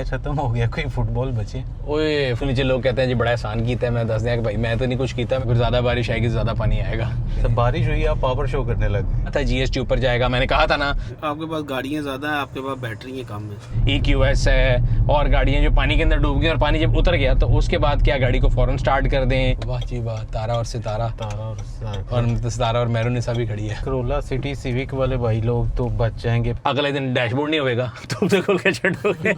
Match खत्म हो गया, कोई फुटबॉल बचे। ओए फिर नीचे लोग कहते हैं जी बड़ा एहसान कीता है। मैं दस दिया कि भाई मैं तो नहीं कुछ कीता, फिर ज़्यादा बारिश आएगी ज़्यादा पानी आएगा। सब बारिश हुई, आप पावर शो करने लगे। अच्छा जीएसटी ऊपर जाएगा, मैंने कहा था ना। आपके पास गाड़ियाँ ज़्यादा है, आपके पास बैटरी कम है। EQS है और गाड़ियाँ जो पानी के अंदर डूब गई और पानी जब उतर गया तो उसके बाद क्या गाड़ी को फौरन स्टार्ट कर दें। वाह जी वाह, तारा और सितारा और सितारा और मेहरुनिसा भी खड़ी है। करोला सिटी सिविक वाले भाई लोग तो बच जाएंगे। अगले दिन डैशबोर्ड नहीं होगा, तुम तो खोल के छोड़ोगे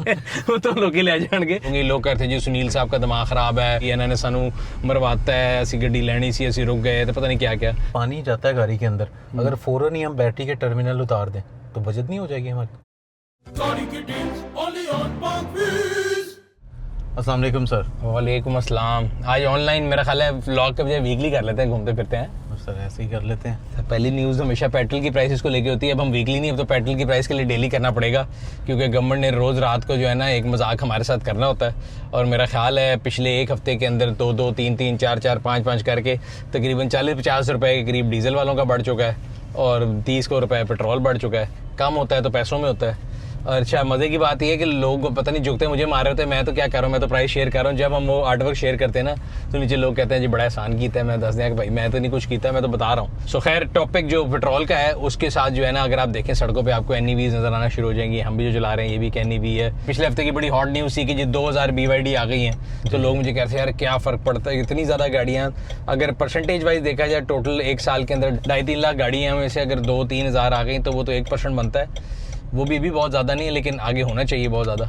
वो तो लोग ही ले जाएंगे। लोग कहते हैं जी सुनील साहब का दिमाग खराब है, ये इन्होंने सानू मरवाता है, ऐसी गड्डी लेनी सी, ऐसी रुक गए तो पता नहीं क्या क्या। पानी जाता है गाड़ी के अंदर, अगर फौरन ही हम बैटरी के टर्मिनल उतार दें तो बचत नहीं हो जाएगी हमारी। अस्सलाम वालेकुम सर। वालेकुम अस्सलाम। आज ऑनलाइन मेरा ख्याल है व्लॉग के बजाय वीकली कर लेते हैं, घूमते फिरते हैं। सर ऐसे ही कर लेते हैं। पहली न्यूज़ हमेशा पेट्रोल की प्राइसेस को लेके होती है, अब हम वीकली नहीं, अब तो पेट्रोल की प्राइस के लिए डेली करना पड़ेगा क्योंकि गवर्नमेंट ने रोज़ रात को जो है ना एक मजाक हमारे साथ करना होता है। और मेरा ख्याल है पिछले एक हफ्ते के अंदर 2-2, 3-3, 4-4, 5-5 करके तकरीबन 40-50 रुपए के करीब डीजल वालों का बढ़ चुका है और 30 रुपए पेट्रोल बढ़ चुका है। कम होता है तो पैसों में होता है। अच्छा मज़े की बात यह है कि लोग पता नहीं झुकते मुझे मार रहे होते हैं, मैं तो क्या कर रहा हूँ, मैं तो प्राइस शेयर कर रहा हूँ। जब हम वो आर्टवर्क शेयर करते हैं ना तो नीचे लोग कहते हैं जी बड़ा एहसान कीता है। मैं दस दिया कि भाई मैं तो नहीं कुछ कीता, मैं तो बता रहा हूँ। सो खैर टॉपिक जो पेट्रोल का है उसके साथ जो है ना अगर आप देखें सड़कों पर आपको NEVs नज़र आना शुरू हो जाएंगी। हम भी जो चला रहे हैं ये भी एक NEV है। पिछले हफ्ते की बड़ी हॉट न्यूज़ थी कि जी 2000 BYD आ गई हैं, तो लोग मुझे कहते हैं यार क्या फ़र्क पड़ता है, इतनी ज़्यादा गाड़ियाँ। अगर परसेंटेज वाइज देखा जाए टोटल एक साल के अंदर 2.5-3 लाख गाड़ियाँ में से अगर 2-3 हज़ार आ गई तो वो तो 1% बनता है। वो भी बहुत ज़्यादा नहीं है लेकिन आगे होना चाहिए बहुत ज़्यादा।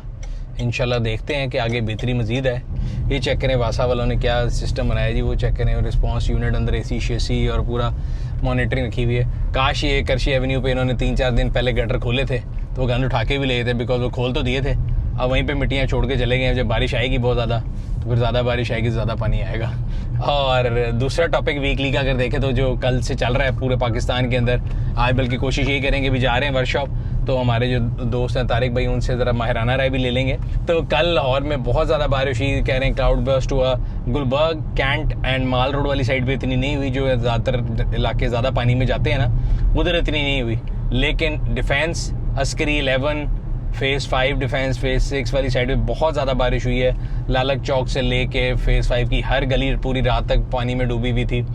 इंशाल्लाह देखते हैं कि आगे बेहतरी मज़ीद है। ये चेक करें वासा वालों ने क्या सिस्टम बनाया जी, वो चेक करें। रिस्पांस यूनिट अंदर AC शेसी और पूरा मॉनिटरिंग रखी हुई है। काश ये करशी एवेन्यू पे इन्होंने 3-4 दिन पहले गटर खोले थे तो वो गंद उठा के भी ले थे, बिकॉज वो खोल तो दिए थे। अब वहीं पे मिट्टियाँ छोड़ के चले गए। जब बारिश आएगी बहुत ज़्यादा तो फिर ज़्यादा बारिश आएगी ज़्यादा पानी आएगा। और दूसरा टॉपिक वीकली का अगर देखें तो जो कल से चल रहा है पूरे पाकिस्तान के अंदर, आज बल्कि कोशिश यही करेंगे भी जा रहे हैं वर्कशॉप, तो हमारे जो दोस्त हैं तारिक भाई उनसे ज़रा माहिराना राय भी ले लेंगे। तो कल लाहौर में बहुत ज़्यादा बारिश हुई, कह रहे हैं क्लाउड बर्स्ट हुआ। Gulberg, cantt and mall road वाली साइड पे इतनी नहीं हुई, जो ज़्यादातर इलाके ज़्यादा पानी में जाते हैं ना उधर इतनी नहीं हुई। लेकिन defence, Askari 11, phase 5 defence, phase 6 वाली साइड में बहुत ज़्यादा बारिश हुई है। लालक चौक से लेके फेज़ 5 की हर गली पूरी रात तक पानी में डूबी हुई थी।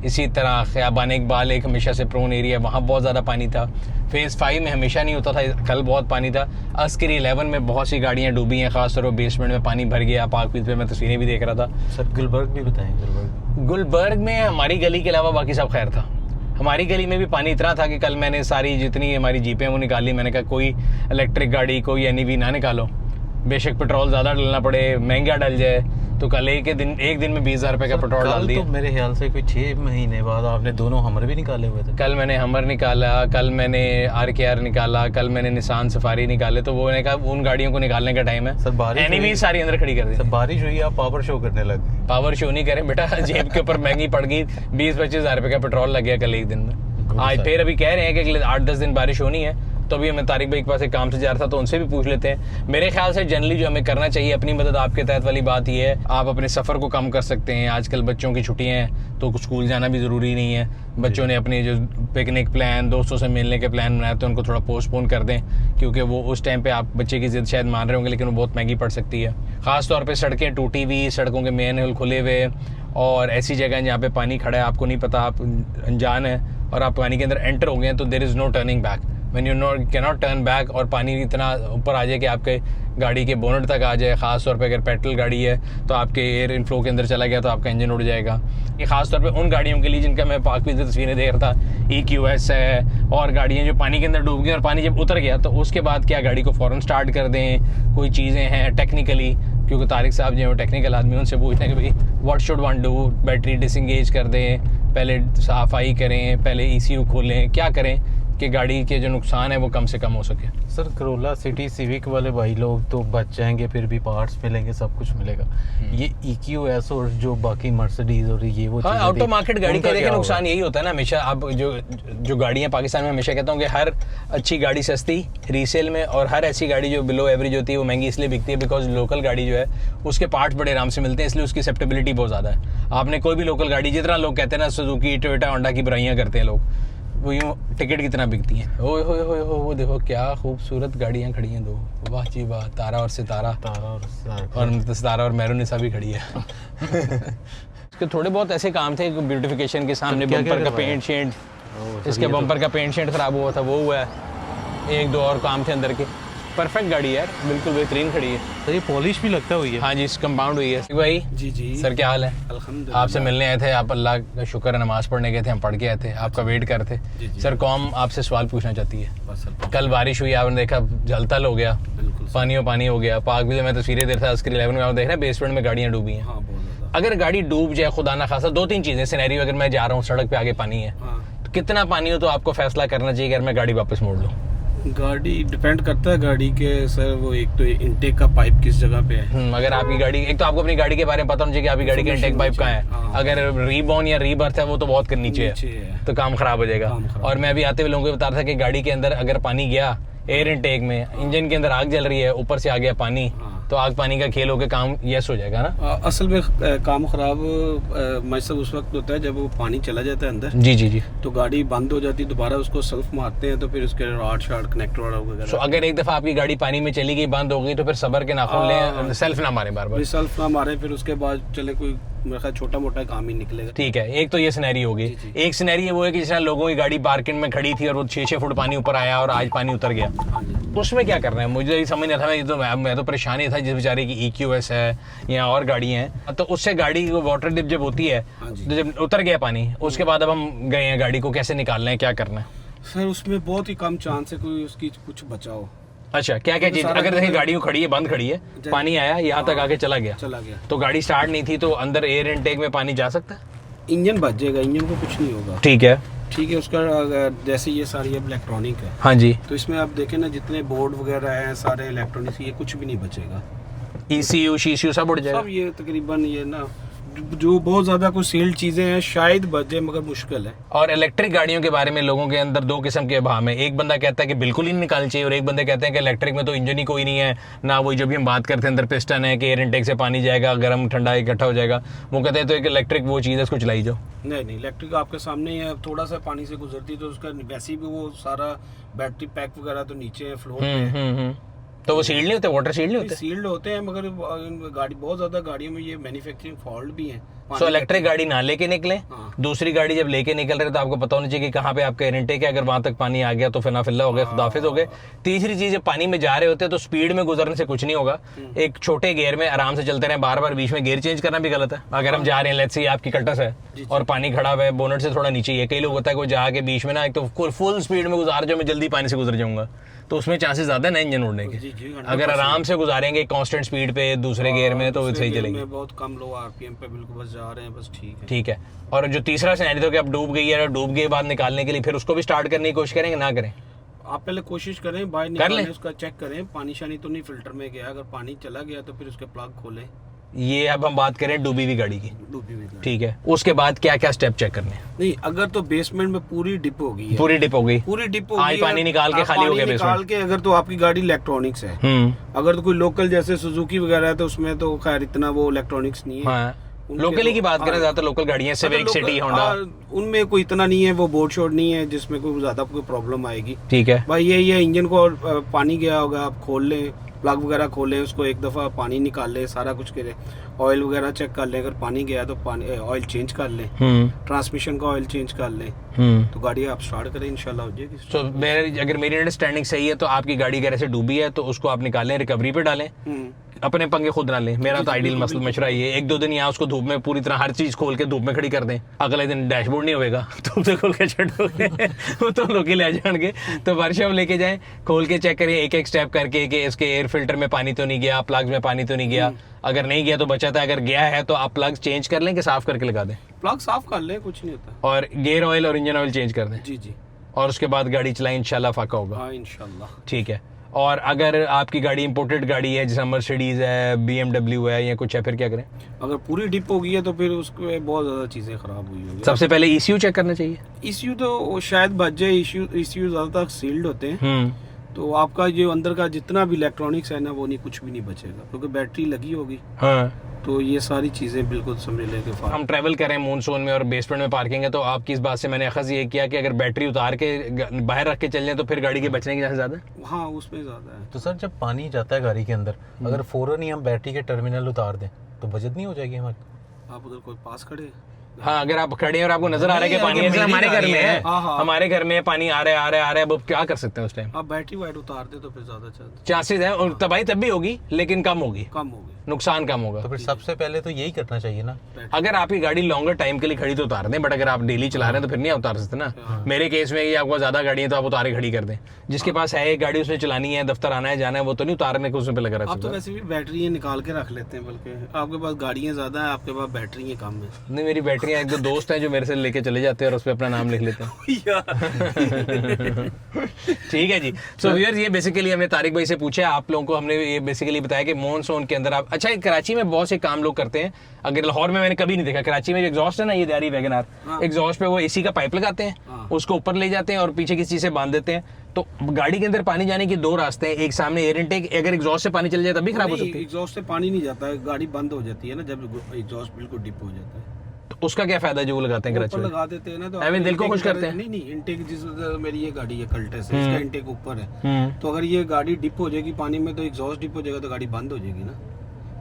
इसी तरह ख़याबान इकबाल एक हमेशा से प्रोन एरिया, वहाँ बहुत ज़्यादा पानी था। फेज़ 5 में हमेशा नहीं होता था, कल बहुत पानी था। अस्करी 11 में बहुत सी गाड़ियाँ डूबी हैं, खासतौर पर बेसमेंट में पानी भर गया। पाकवीद पे मैं तस्वीरें भी देख रहा था। सर गुलबर्ग भी बताएं। गुलबर्ग में हमारी गली के अलावा बाकी सब खैर था। हमारी गली में भी पानी इतना था कि कल मैंने सारी जितनी हमारी जीपें वो निकाली। मैंने कहा कोई इलेक्ट्रिक गाड़ी, कोई NEV ना निकालो, बेशक पेट्रोल ज़्यादा डलना पड़े, महंगा डल जाए। तो कल एक दिन में 20,000 रुपये का पेट्रोल डाल दिया। तो मेरे ख्याल से कोई 6 महीने बाद आपने दोनों हमर भी निकाले हुए थे। कल मैंने हमर निकाला, कल मैंने RKR निकाला, कल मैंने निसान सफारी निकाले। तो वो मैंने कहा उन गाड़ियों को निकालने का टाइम है। सर बारिश NEV सारी अंदर खड़ी कर दी। सर बारिश हुई, आप पावर शो करने लगे। पावर शो नहीं करें बेटा, जेब के ऊपर महंगी पड़ गई। 20-25 हज़ार रुपये का पेट्रोल लग गया कल एक दिन में। आज फिर अभी कह रहे हैं कि अगले 8-10 दिन बारिश होनी है। तो अभी मैं तारिक भाई के पास एक काम से जा रहा था तो उनसे भी पूछ लेते हैं। मेरे ख्याल से जनरली जो हमें करना चाहिए अपनी मदद आपके तहत वाली बात ये है, आप अपने सफ़र को कम कर सकते हैं। आजकल बच्चों की छुट्टियां हैं तो स्कूल जाना भी ज़रूरी नहीं है। बच्चों ने अपने जो पिकनिक प्लान, दोस्तों से मिलने के प्लान बनाए तो उनको थोड़ा पोस्टपोन कर दें, क्योंकि वो उस टाइम पे आप बच्चे की जिद शायद मान रहे होंगे लेकिन वो बहुत महंगी पड़ सकती है। ख़ास तौर पे सड़कें टूटी हुई, सड़कों के मेन होल खुले हुए और ऐसी जगह जहाँ पे पानी खड़ा है, आपको नहीं पता, आप अनजान है और आप पानी के अंदर एंटर हो गए हैं तो there is no turning back. When you cannot turn back और पानी इतना ऊपर आ जाए कि आपके गाड़ी के बोनट तक आ जाए। ख़ास तौर पे अगर पेट्रोल गाड़ी है तो आपके एयर इनफ्लो के अंदर चला गया तो आपका इंजन उड़ जाएगा। ये ख़ास तौर पे उन गाड़ियों के लिए जिनका मैं पाकवीद से तस्वीरें देख रहा था, EQS है और गाड़ियाँ जो पानी के अंदर डूब गई और पानी जब उतर गया तो उसके बाद क्या गाड़ी को फ़ौरन स्टार्ट कर दें। कोई चीज़ें हैं टेक्निकली, क्योंकि तारिक साहब जो है टेक्निकल आदमी, उनसे पूछते हैं कि भाई what should one do, battery disengage कर दें, पहले सफाई करें, पहले ECU खोलें, क्या करें कि गाड़ी के जो नुकसान है वो कम से कम हो सके। सर करोला सिटी सिविक वाले भाई लोग तो बच जाएंगे, फिर भी पार्ट्स मिलेंगे, सब कुछ मिलेगा। ये EQS और जो बाकी मर्सिडीज और ये वो हाँ, आउट ऑफ मार्केट गाड़ी का देखिए नुकसान यही होता है ना हमेशा। आप जो गाड़ियाँ पाकिस्तान में हमेशा कहता हूँ कि हर अच्छी गाड़ी सस्ती रीसेल में और हर ऐसी गाड़ी जो बिलो एवरेज होती है वो महंगी इसलिए बिकती है बिकॉज लोकल गाड़ी जो है उसके पार्ट्स बड़े आराम से मिलते हैं, इसलिए उसकी एक्सेप्टेबिलिटी बहुत ज़्यादा है। आपने कोई भी लोकल गाड़ी, जितना लोग कहते हैं ना सुजुकी, टोयोटा, होंडा की बुराइयाँ करते हैं लोग, वो यूँ टिकट कितना बिकती हैं। ओए होए होए हो, वो देखो क्या खूबसूरत गाड़ियाँ खड़ी हैं दो, वाह जी वाह, तारा और सितारा, और सितारा और मेहरुनिसा भी खड़ी है। इसके थोड़े बहुत ऐसे काम थे ब्यूटिफिकेशन के, सामने बम्पर का पेंट शेंट, इसके बम्पर का पेंट शेंट खराब हुआ था, वो हुआ है, एक दो और काम थे अंदर के। परफेक्ट गाड़ी है यार, बिल्कुल बेहतरीन खड़ी है। तो ये पॉलिश भी लगता हुई है। हाँ जी, कंपाउंड हुई है। भाई जी जी सर क्या हाल है? अल्हम्दुलिल्लाह। आपसे मिलने आए थे, आप अल्लाह का शुक्र है नमाज पढ़ने गए थे, हम पढ़ के आए थे, आपका वेट कर थे। सर कौम आपसे सवाल पूछना चाहती है। कल बारिश हुई, आपने देखा जलतल हो गया, पानी हो गया। पाक भी मैं तस्वीरें देख रहा था स्क्रीन 11 में, आप देख रहे हैं बेसमेंट में गाड़ियाँ डूबी हैं। अगर गाड़ी डूब जाए, खुदा ना खासा, दो तीन चीजें सिनेरियो, अगर मैं जा रहा हूँ सड़क पे आगे पानी है, तो कितना पानी हो तो आपको फैसला करना चाहिए कि मैं गाड़ी वापस मोड़ लूँ? गाड़ी डिपेंड करता है गाड़ी के सर, वो एक तो इनटेक का पाइप किस जगह पे है। अगर आपकी गाड़ी, एक तो आपको अपनी गाड़ी के बारे में पता होना चाहिए कि आपकी गाड़ी का इनटेक पाइप कहाँ है। अगर रीबॉर्न या रीबर्थ है वो तो बहुत नीचे है, तो काम खराब हो जाएगा। और मैं अभी आते हुए लोगों को बता रहा था कि गाड़ी के अंदर अगर पानी गया एयर इनटेक में, इंजन के अंदर आग जल रही है, ऊपर से आ गया पानी, तो आग पानी का खेल होकर काम यस हो जाएगा ना। असल में काम खराब मतलब उस वक्त होता है जब वो पानी चला जाता है अंदर। जी जी जी। तो गाड़ी बंद हो जाती है, दोबारा उसको सेल्फ मारते हैं, तो फिर उसके रॉड शार्ट कनेक्टर वगैरह। तो अगर एक दफा आपकी गाड़ी पानी में चली गई, बंद हो गई, तो फिर सबर के नाखून लें, सेल्फ ना मारे बार बार। सेल्फ ना मारे, फिर उसके बाद चले कोई मेरा ख्याल छोटा मोटा काम ही निकलेगा। ठीक है, एक तो ये सिनेरी होगी। एक सिनेरी वो है कि जैसे लोगों की गाड़ी पार्किंग में खड़ी थी और वो 6-6 फुट पानी ऊपर आया और आज पानी उतर गया, उसमें क्या करना है? मुझे ये समझ नहीं आता। मैं तो परेशान ही था, जिस बेचारे की EQS है या और गाड़ी हैं, तो उससे गाड़ी को वाटर डिप जब होती है, तो जब उतर गया पानी, उसके बाद अब हम गए हैं, गाड़ी को कैसे निकालना है, क्या करना है? सर उसमें बहुत ही कम चांस है कोई उसकी कुछ बचाओ। अच्छा, क्या क्या चीज? अगर देखिए गाड़ी खड़ी है, बंद खड़ी है, पानी आया यहाँ तक आके चला गया, तो गाड़ी स्टार्ट नहीं थी, तो अंदर एयर इनटेक में पानी जा सकता है? इंजन बच जाएगा, इंजन को कुछ नहीं होगा। ठीक है उसका अगर जैसे ये सारी अब इलेक्ट्रॉनिक है, हाँ जी, तो इसमें आप देखें ना, जितने बोर्ड वगैरह हैं सारे इलेक्ट्रॉनिक्स, ये कुछ भी नहीं बचेगा। ECU शीशू सब उड़ जाएगा, सब ये तकरीबन ये ना जो बहुत ज्यादा कुछ सील्ड चीजें हैं शायद बच जाए, मगर मुश्किल है। और इलेक्ट्रिक गाड़ियों के बारे में लोगों के अंदर दो किस्म के भाव है। एक बंदा कहता है कि बिल्कुल ही निकालनी चाहिए, और एक बंदे कहते हैं कि इलेक्ट्रिक में तो इंजन ही कोई नहीं है ना, वही जो भी हम बात करते हैं अंदर पिस्टन है कि एयर इनटेक से पानी जाएगा, गर्म ठंडा इकट्ठा हो जाएगा। वो कहते हैं तो एक इलेक्ट्रिक वो चीज़ है, उसको चलाई जाओ। नहीं, इलेक्ट्रिक आपके सामने ही है, थोड़ा सा पानी से गुजरती तो उसका वैसे भी वो सारा बैटरी पैक वगैरह तो नीचे है, फ्लोर पे। तो वो सील्ड नहीं होते, वाटर सील्ड नहीं होते? सील्ड होते हैं, मगर गाड़ी बहुत ज्यादा गाड़ियों में ये मैन्युफैक्चरिंग फॉल्ट भी है। सो इलेक्ट्रिक गाड़ी ना लेके निकले, दूसरी गाड़ी जब लेके निकल रहे तो आपको पता होना चाहिए कि कहाँ पे आपका एयर इनटेक है। अगर वहां तक पानी आ गया तो फिर फिल्ला हो गया, खुदाफिज हो गए। तीसरी चीज, जब पानी में जा रहे होते हैं तो स्पीड में गुजरने से कुछ नहीं होगा, एक छोटे गियर में आराम से चलते रहे, बार बार बीच में गियर चेंज करना भी गलत है। अगर हम जा रहे हैं, लेट्स से आपकी कटस है और पानी खड़ा हुआ है, बोनट से थोड़ा नीचे है, कई लोग होता है कि जाके बीच में ना एक तो फुल स्पीड में गुजार जाओ, मैं जल्दी पानी से गुजर जाऊंगा, तो उसमें चांसेस ज्यादा है ना इंजन उड़ने के। अगर आराम से गुजारेंगे कांस्टेंट स्पीड पे दूसरे गियर में, तो सही चलेगी। बहुत कम लो RPM पे बिल्कुल बस जा रहे हैं, बस ठीक है। और जो तीसरा सिनेरियो कि अब डूब गई है, डूब के बाद निकालने के लिए फिर उसको भी स्टार्ट करने की कोशिश करेंगे, ना करें? आप पहले कोशिश करें, बाहर निकालने उसका चेक करें, पानी शानी तो नहीं फिल्टर में गया। अगर पानी चला गया तो फिर उसके प्लग खोलें। ये अब हम बात करें डूबी हुई गाड़ी की। डूबी हुई गाड़ी, ठीक है। उसके बाद क्या क्या स्टेप चेक करने हैं? नहीं, अगर तो बेसमेंट में पूरी डिप हो गई है, पूरी डिप हो गई, आज पानी निकाल के खाली हो गया निकाल के, अगर तो आपकी गाड़ी इलेक्ट्रॉनिक्स है, अगर तो कोई लोकल जैसे सुजुकी वगैरह है तो उसमें तो खैर इतना वो इलेक्ट्रॉनिक्स नहीं है। लोकल की बात करें, ज्यादातर लोकल गाड़ियां, सिविक, सिटी, होंडा, उनमें कोई इतना नहीं है, वो बोर्ड शोर्ड नहीं है जिसमें कोई ज्यादा कोई प्रॉब्लम आएगी। ठीक है भाई, यही है इंजन को पानी गया होगा, आप खोल लें, प्लग वगैरह खोलें, उसको एक दफ़ा पानी निकाल लें, सारा कुछ करें, ऑयल वगैरह चेक कर लें, अगर पानी गया तो पानी ऑयल चेंज कर लें, ट्रांसमिशन का ऑयल चेंज कर लें, तो गाड़ी आप स्टार्ट करें, इंशाल्लाह हो जाएगी। तो अगर मेरी अंडरस्टैंडिंग सही है तो आपकी गाड़ी अगर ऐसे डूबी है तो उसको आप निकालें, रिकवरी पे डालें, अपने पंगे खुद ना लें। मेरा तो आइडियल मशवरा ये, 1-2 दिन यहाँ उसको धूप में पूरी तरह हर चीज खोल के धूप में खड़ी कर दें, अगले दिन डैशबोर्ड नहीं होगा, धूप से खोल के छोड़ोगे वो तो लोग ही ले जाएंगे। तो वर्कशॉप लेके जाएं, खोल के चेक करें एक एक स्टेप करके कि इसके एयर फिल्टर में पानी तो नहीं गया, प्लग्स में पानी तो नहीं गया। अगर नहीं गया तो बचा था, अगर गया है तो आप प्लग्स चेंज कर लें कि साफ करके लगा दें? प्लग साफ कर लें, कुछ नहीं होता। और गियर ऑयल और इंजन ऑयल चेंज कर दें? जी। और उसके बाद गाड़ी चलाएं, इंशाल्लाह फाका होगा। हाँ, इंशाल्लाह। ठीक है। और अगर आपकी गाड़ी इंपोर्टेड गाड़ी है, जैसे मर्सिडीज है, BMW है या कुछ है, फिर क्या करें? अगर पूरी डिप हो गई है तो फिर उसमें बहुत ज्यादा चीजें खराब हुई होगी। सबसे पहले ECU चेक करना चाहिए। ECU तो शायद बच जाए, ECU ज्यादातर सील्ड होते हैं, तो आपका जो अंदर का जितना भी इलेक्ट्रॉनिक्स है ना, वो नहीं, कुछ भी नहीं बचेगा, क्योंकि बैटरी लगी होगी। हाँ, तो ये सारी चीज़ें बिल्कुल समझ लें कि हम ट्रैवल करें मूनसून में और बेसमेंट में पार्किंग है, तो आपकी इस बात से मैंने अखज़ ये किया कि अगर बैटरी उतार के बाहर रख के चल जाए तो फिर गाड़ी के बचने की चांस ज़्यादा है। हाँ उसमें ज़्यादा है। तो सर जब पानी जाता है गाड़ी के अंदर, अगर फ़ौरन ही हम बैटरी के टर्मिनल उतार दें तो बचत नहीं हो जाएगी हमारी? आप उधर कोई पास खड़े हैं? हाँ, अगर आप खड़े हैं और आपको नजर आ रहा है कि पानी अगर है, जैसे हमारे घर में है, हाँ। हमारे घर में पानी आ रहा है, अब क्या कर सकते हैं उस टाइम? आप बैटरी वाइट उतार दे तो फिर ज़्यादा चांसेस है, और तबाही तब भी होगी लेकिन कम होगी, कम होगी, नुकसान कम होगा। तो फिर सबसे पहले तो यही करना चाहिए ना। अगर आपकी गाड़ी लॉन्गर टाइम के लिए खड़ी तो उतार दें, बट अगर आप डेली चला रहे हैं तो फिर नहीं उतार सकते ना। मेरे केस में ये आपको ज्यादा गाड़ी है तो आप उतार के खड़ी कर दें। जिसके पास है एक गाड़ी उसने चलानी है, दफ्तर आना है जाना है, वो तो नहीं उतारने को उसमें लगा रहता आप तो वैसे भी बैटरी निकाल के रख लेते हैं, बल्कि आपके पास गाड़ियाँ ज़्यादा है, आपके पास बैटरी कम है। नहीं, मेरी बैटरियाँ एक दो दोस्त हैं जो मेरे से लेके चले जाते हैं और उस पर अपना नाम लिख लेते हैं। ठीक है जी। सो व्यूअर्स, ये बेसिकली हमने तारिक भाई से पूछा, आप लोगों को हमने ये बेसिकली बताया कि मॉनसून के अंदर आप, अच्छा कराची में बहुत से काम लोग करते हैं, अगर लाहौर में मैंने कभी नहीं देखा। कराची में जो एग्जॉस्ट है ना, ये दारी वैगन आर, एग्जॉस्ट पे वो एसी का पाइप लगाते हैं, उसको ऊपर ले जाते हैं और पीछे किसी चीज से बांध देते हैं। तो गाड़ी के अंदर पानी जाने के दो रास्ते हैं, एक सामने एयर इनटेक, अगर एग्जॉस्ट से पानी चल जाए तब भी खराब हो सकती है। एग्जॉस्ट से पानी नहीं जाता है, गाड़ी बंद हो जाती है ना जब एग्जॉस्ट बिल्कुल डिप हो जाता है। तो उसका क्या फायदा जो वो लगाते हैं कराची में? लगा देते हैं ना, तो आई मीन दिल को खुश करते हैं। नहीं, इंटेक जिस मेरी ये गाड़ी है कल्टे से, इसका इंटेक ऊपर है, तो अगर ये गाड़ी डिप हो जाएगी पानी में तो एग्जॉस्ट डिप हो जाएगा तो गाड़ी बंद हो जाएगी ना।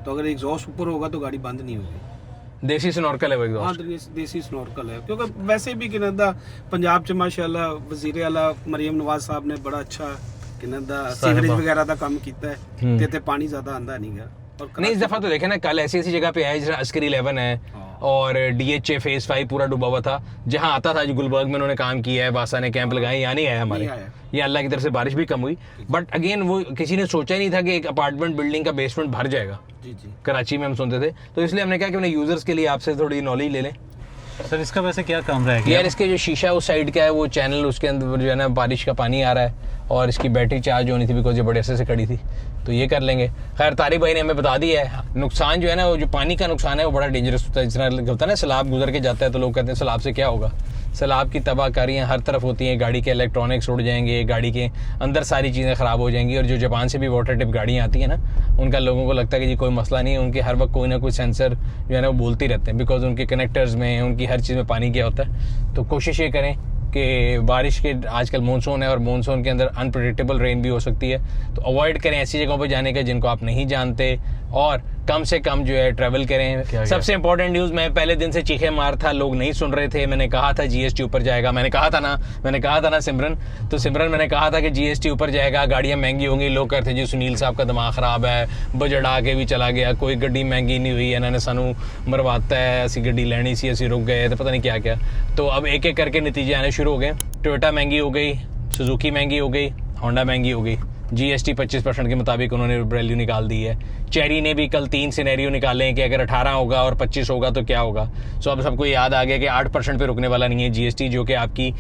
तो अगर एग्जॉस्ट ऊपर होगा तो गाड़ी बंद नहीं होगी। देसी स्नॉर्कल है वो एग्जॉस्ट। हाँ, देसी स्नॉर्कल है, क्योंकि वैसे भी किनदा पंजाब च माशाल्लाह वजीर आला मरियम नवाज साहब ने बड़ा अच्छा किनदा सीवरेज वगैरह का काम किया है, ते पानी ज्यादा आंदा नहीं गया। नहीं, इस दफा तो देखे ना, कल ऐसी ऐसी जगह पे है जैसे अस्करी 11 है और DHA फेज 5 पूरा डूबा हुआ था, जहां आता था जो गुलबर्ग में उन्होंने काम किया है, बासा ने कैंप लगाए, यहाँ नहीं आया हमारे। ये अल्लाह की तरफ से बारिश भी कम हुई, बट अगेन वो किसी ने सोचा ही नहीं था कि एक अपार्टमेंट बिल्डिंग का बेसमेंट भर जाएगा। जी जी, कराची में हम सुनते थे, तो इसलिए हमने कहा कि अपने यूजर्स के लिए आपसे थोड़ी नॉलेज ले लें। सर इसका वैसे क्या काम रहेगा? यार इसके जो शीशा उस साइड का है, वो चैनल उसके अंदर जो है ना बारिश का पानी आ रहा है, और इसकी बैटरी चार्ज होनी थी बिकॉज ये बड़े अरसे से खड़ी थी, तो ये कर लेंगे। खैर तारिक भाई ने हमें बता दिया है। नुकसान जो है ना, वो जो पानी का नुकसान है वो बड़ा डेंजरस होता है। जिस तरह होता है ना, सैलाब गुजर के जाता है तो लोग कहते हैं सैलाब से क्या होगा। सैलाब की तबाहकारियाँ हर तरफ होती हैं, गाड़ी के इलेक्ट्रॉनिक्स उड़ जाएंगे, गाड़ी के अंदर सारी चीज़ें ख़राब हो जाएंगी। और जो जापान से भी वाटर टिप गाड़ियाँ आती हैं ना, उनका लोगों को लगता है कि जी कोई मसला नहीं है, उनके हर वक्त कोई ना कोई सेंसर जो है ना वो बोलती रहते हैं, बिकॉज उनके कनेक्टर्स में, उनकी हर चीज़ में पानी गया होता है। तो कोशिश ये करें कि बारिश के, आजकल मानसून है और मानसून के अंदर अनप्रेडिक्टेबल रेन भी हो सकती है, तो अवॉइड करें ऐसी जगहों पर जाने का जिनको आप नहीं जानते, और कम से कम जो है ट्रैवल करें। सबसे इंपॉर्टेंट न्यूज़, मैं पहले दिन से चीखे मार था, लोग नहीं सुन रहे थे। मैंने कहा था GST ऊपर जाएगा, मैंने कहा था ना सिमरन, तो सिमरन मैंने कहा था कि GST ऊपर जाएगा, गाड़ियाँ महंगी होंगी। लोग कहते जी सुनील साहब का दिमाग ख़राब है, बजट आके भी चला गया, कोई गड्डी महंगी नहीं हुई, इन्होंने सानू मरवाता है, असी गड्डी लेनी सी, असी रुक गए, तो पता नहीं क्या क्या। तो अब एक एक करके नतीजे आने शुरू हो गए। टोयोटा महंगी हो गई, सुजुकी महंगी हो गई, होंडा महंगी हो गई। GST 25% के मुताबिक उन्होंने वैल्यू निकाल दी है। चेरी ने भी कल 3 सिनेरियो निकाले हैं कि अगर 18 होगा और 25 होगा तो क्या होगा। सो अब सबको याद आ गया कि 8% पे रुकने वाला नहीं है GST, जो कि आपकी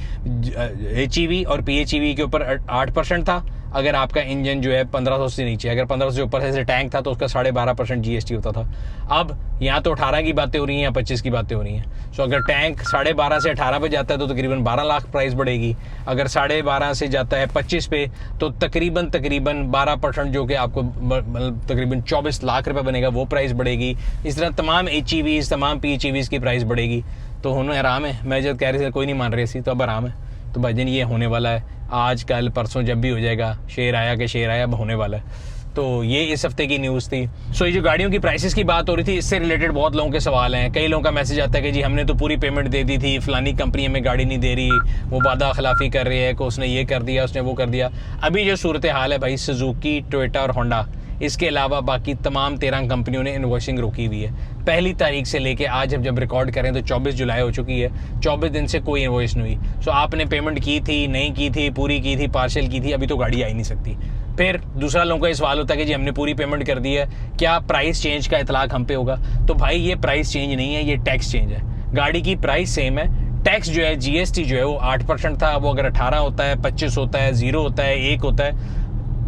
HEV और PHEV के ऊपर 8% था। अगर आपका इंजन जो है 1500 से नीचे, अगर 1500 से ऊपर से टैंक था तो उसका 12.5% GST होता था। अब यहाँ तो 18 की बातें हो रही हैं या 25 की बातें हो रही हैं। सो अगर टैंक 12.5 से 18 पे जाता है तो तकरीबन 12 लाख प्राइस बढ़ेगी। अगर 12.5 से जाता है 25 पे तो तकरीबन 12% जो कि आपको तकरीबन 24 लाख रुपए बनेगा, वो प्राइस बढ़ेगी। इस तरह तमाम HEVs, तमाम PHEVs की प्राइस बढ़ेगी। तो होने आराम है। मैं जब कह रही थी कोई नहीं मान रही थी, तो अब आराम है। तो भाईजान ये होने वाला है, आज कल परसों जब भी हो जाएगा, शेर आया कि शेर आया, अब होने वाला है। तो ये इस हफ्ते की न्यूज़ थी। सो ये जो गाड़ियों की प्राइसेस की बात हो रही थी, इससे रिलेटेड बहुत लोगों के सवाल हैं। कई लोगों का मैसेज आता है कि जी हमने तो पूरी पेमेंट दे दी थी, फलानी कंपनी हमें गाड़ी नहीं दे रही, वो वादा खिलाफी कर रही है कि उसने ये कर दिया, उसने वो कर दिया। अभी जो सूरत हाल है भाई, सुजुकी, टोयोटा और होंडा, इसके अलावा बाकी तमाम 13 कंपनियों ने इनवॉइसिंग रोकी हुई है। पहली तारीख से लेके आज हम जब रिकॉर्ड करें तो 24 जुलाई हो चुकी है। 24 दिन से कोई इनवॉइस नहीं हुई। सो आपने पेमेंट की थी, नहीं की थी, पूरी की थी, पार्शियल की थी, अभी तो गाड़ी आ ही नहीं सकती। फिर दूसरा लोगों का ये सवाल होता है कि जी हमने पूरी पेमेंट कर दी है, क्या प्राइस चेंज का इतलाक हम पे होगा? तो भाई ये प्राइस चेंज नहीं है, ये टैक्स चेंज है। गाड़ी की प्राइस सेम है, टैक्स जो है GST जो है वो 8% था, वो अगर 18 होता है, 25 होता है, 0 होता है, 1 होता है,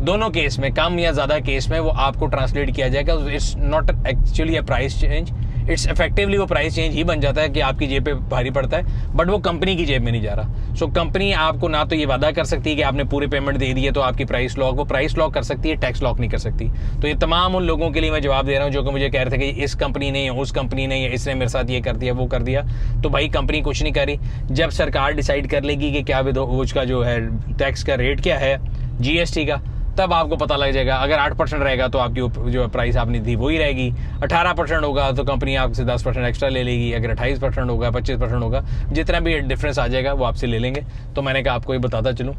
दोनों केस में, कम या ज़्यादा केस में वो आपको ट्रांसलेट किया जाएगा। It's not actually a price change, it's effectively वो प्राइस चेंज ही बन जाता है कि आपकी जेब पे भारी पड़ता है, बट वो कंपनी की जेब में नहीं जा रहा। सो कंपनी आपको ना तो ये वादा कर सकती है कि आपने पूरी पेमेंट दे दी है तो आपकी प्राइस लॉक, वो प्राइस लॉक कर सकती है, टैक्स लॉक नहीं कर सकती। तो ये तमाम उन लोगों के लिए मैं जवाब दे रहा हूँ जो कि मुझे कह रहे थे कि इस कंपनी ने उस कंपनी ने इसने मेरे साथ ये कर दिया वो कर दिया। तो भाई कंपनी कुछ नहीं करी। जब सरकार डिसाइड कर लेगी कि क्या उसका जो है टैक्स का रेट क्या है GST का, तब आपको पता लग जाएगा। अगर 8% रहेगा तो आपकी जो प्राइस आपने दी वही रहेगी, 18% होगा तो कंपनी आपसे 10% एक्स्ट्रा ले लेगी, अगर 28% होगा, 25% होगा, जितना भी डिफरेंस आ जाएगा वो आपसे ले लेंगे। तो मैंने कहा आपको ये बताता चलूँ।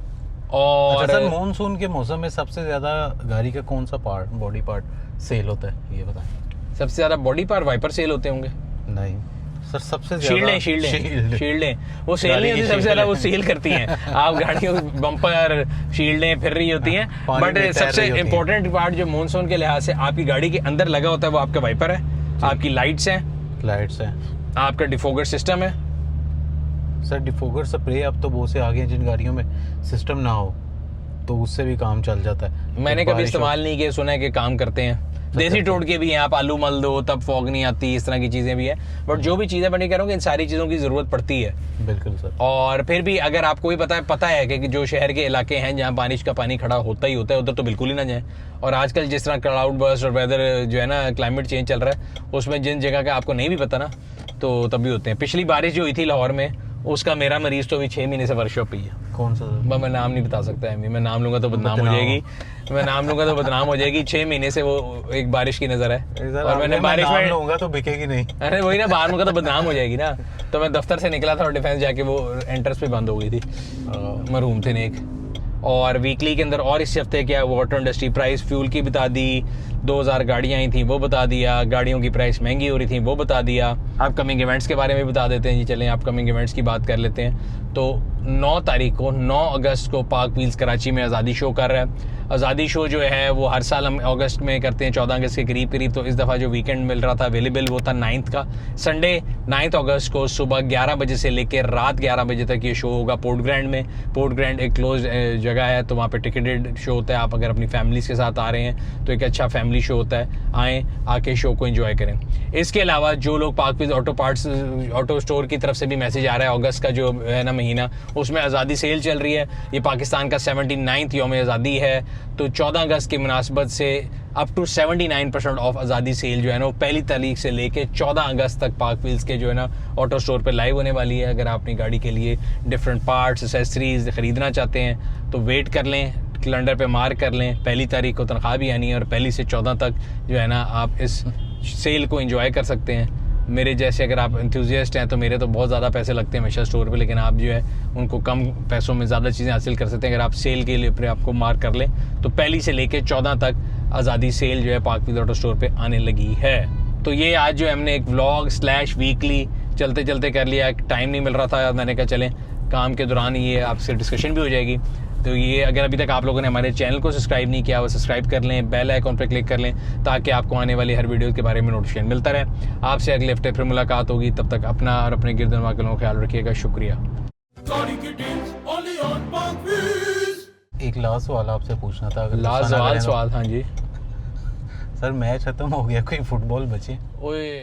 और अच्छा सर, मानसून के मौसम में सबसे ज़्यादा गाड़ी का कौन सा पार्ट, बॉडी पार्ट सेल होता है, ये बताएं। सबसे ज़्यादा बॉडी पार्ट वाइपर सेल होते होंगे? नहीं सर, सबसे ज़्यादा शील्डें वो सेल नहीं होती, सबसे ज़्यादा वो सेल करती हैं। आप गाड़ियों बम्पर शील्डें फिर रही होती हैं, बट सबसे इम्पोर्टेंट पार्ट जो मानसून के लिहाज से आपकी गाड़ी के अंदर लगा होता है वो आपका वाइपर है, आपकी लाइट्स हैं, आपका डिफोगर सिस्टम है। सर डिफोगर स्प्रे अब तो बहुत से आ गए जिन गाड़ियों में सिस्टम ना हो तो उससे भी काम चल जाता है। मैंने कभी इस्तेमाल नहीं किया, सुना है कि काम करते हैं। देसी टोटके भी हैं, आप आलू मल दो तब फॉग नहीं आती, इस तरह की चीज़ें भी हैं। बट जो भी चीज़ें बनी कह रहा हूँ कि इन सारी चीज़ों की ज़रूरत पड़ती है। बिल्कुल सर। और फिर भी अगर आपको भी पता है कि जो शहर के इलाके हैं जहाँ बारिश का पानी खड़ा होता ही होता है, उधर तो बिल्कुल ही ना जाएं। और आजकल जिस तरह क्लाउड बर्स्ट और वेदर जो है ना, क्लाइमेट चेंज चल रहा है, उसमें जिन जगह का आपको नहीं भी पता ना, तो तब भी होते हैं। पिछली बारिश जो हुई थी लाहौर में, उसका मेरा मरीज तो अभी 6 महीने से वर्कशॉप पे ही है। कौन सा? मैं नाम नहीं बता सकता है, मैं नाम लूंगा तो बदनाम हो जाएगी, मैं नाम लूंगा तो बदनाम हो जाएगी। 6 महीने से वो एक बारिश की नजर है, और मैंने बारिश में लूंगा तो बिकेगी नहीं। अरे वही ना, बाहर लूंगा तो बदनाम हो जाएगी ना। तो मैं दफ्तर से निकला था और डिफेंस जाके वो एंट्रेंस पे बंद हो गई थी, मरहूम थे नेक। और वीकली के अंदर और इस हफ्ते क्या वाटर इंडस्ट्री प्राइस फ्यूल की बता दी, 2000 गाड़ियाँ आई थी वो बता दिया, गाड़ियों की प्राइस महंगी हो रही थी वो बता दिया। अपकमिंग इवेंट्स के बारे में बता देते हैं जी, चलें अपकमिंग इवेंट्स की बात कर लेते हैं। तो 9 तारीख को 9 अगस्त को पाक व्हील्स कराची में आज़ादी शो कर रहा है। आज़ादी शो जो है वो हर साल हम अगस्त में करते हैं, 14 अगस्त के करीब। तो इस दफ़ा जो वीकेंड मिल रहा था अवेलेबल वो था 9th का, संडे 9 अगस्त को सुबह 11 बजे से लेकर रात 11 बजे तक ये शो होगा पोर्ट ग्रैंड में। पोर्ट ग्रैंड एक क्लोज जगह है, तो वहाँ पे टिकटेड शो होता है। आप अगर अपनी फैमिलीज़ के साथ आ रहे हैं तो एक अच्छा फैमिली शो होता है, आएँ आके शो को एंजॉय करें। इसके अलावा जो लोग पाक wheels auto parts auto store की तरफ से भी मैसेज आ रहा है, अगस्त का जो है ना महीना, उसमें आज़ादी सेल चल रही है। ये पाकिस्तान का 79th यौम आज़ादी है, तो 14 अगस्त की मुनासबत से अप टू 79% ऑफ आज़ादी सेल जो है ना वो पहली तारीख से लेके 14 अगस्त तक पाक व्हील्स के जो है ना ऑटो स्टोर पे लाइव होने वाली है। अगर आप अपनी गाड़ी के लिए डिफरेंट पार्ट्स एसेसरीज ख़रीदना चाहते हैं तो वेट कर लें, कैलेंडर पे मार्क कर लें। पहली तारीख को तनख्वाह भी आनी है और पहली से 14 तक जो है ना आप इस सेल को एंजॉय कर सकते हैं। मेरे जैसे अगर आप एंथुजियास्ट हैं तो मेरे तो बहुत ज़्यादा पैसे लगते हैं हमेशा स्टोर पे, लेकिन आप जो है उनको कम पैसों में ज़्यादा चीज़ें हासिल कर सकते हैं। अगर आप सेल के लिए अपने आपको मार्क कर लें तो पहली से लेकर 14 तक आज़ादी सेल जो है पाक व्हील्स ऑटो स्टोर पे आने लगी है। तो ये आज जो हमने एक व्लॉग/वीकली चलते चलते कर लिया, टाइम नहीं मिल रहा था, मैंने कहा चलें काम के दौरान ये आपसे डिस्कशन भी हो जाएगी। तो ये अगर अभी तक आप लोगों ने हमारे चैनल को सब्सक्राइब नहीं किया वो सब्सक्राइब कर लें, बेल आइकॉन पर क्लिक कर लें ताकि आपको आने वाली हर वीडियो के बारे में नोटिफिकेशन मिलता रहे। आपसे अगले हफ्ते फिर मुलाकात होगी, तब तक अपना और अपने गिरदनवा के लोगों का ख्याल रखिएगा। शुक्रिया। एक लास्ट सवाल आपसे पूछना था। लास्ट सवाल? हाँ जी सर, मैच खत्म हो गया, कोई फुटबॉल बचे? ओए